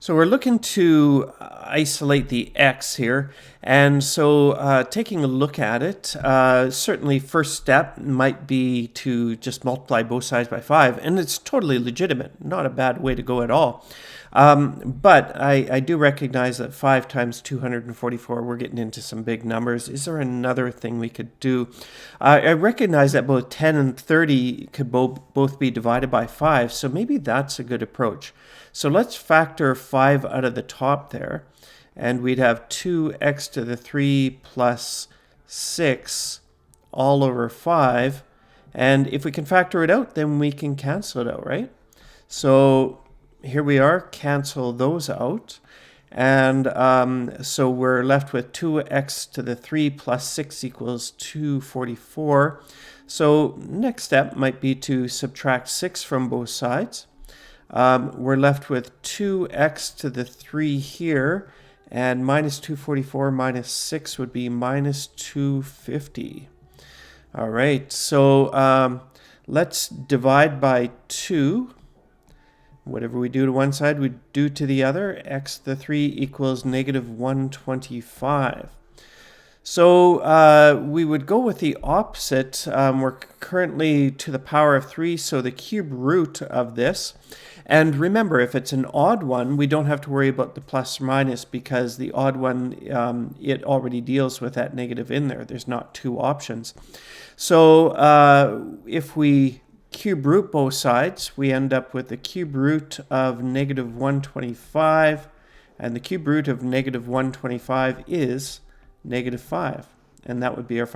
So we're looking to isolate the x here, and so taking a look at it, certainly first step might be to just multiply both sides by 5, and it's totally legitimate, not a bad way to go at all. But I do recognize that 5 times 244, we're getting into some big numbers. Is there another thing we could do? I recognize that both 10 and 30 could both be divided by 5, so maybe that's a good approach. So let's factor 5 out of the top there, and we'd have 2x to the 3 plus 6 all over 5. And if we can factor it out, then we can cancel it out, right? So here we are, cancel those out. And so we're left with 2x to the 3 plus 6 equals 244. So next step might be to subtract 6 from both sides. We're left with 2x to the 3 here, and minus 244 minus 6 would be minus 250. All right, so let's divide by 2. Whatever we do to one side, we do to the other. X to the 3 equals negative 125. So we would go with the opposite. We're currently to the power of 3, so the cube root of this. And remember, if it's an odd one, we don't have to worry about the plus or minus, because the odd one, it already deals with that negative in there. There's not two options. So if we cube root both sides, we end up with the cube root of negative 125, and the cube root of negative 125 is negative 5, and that would be our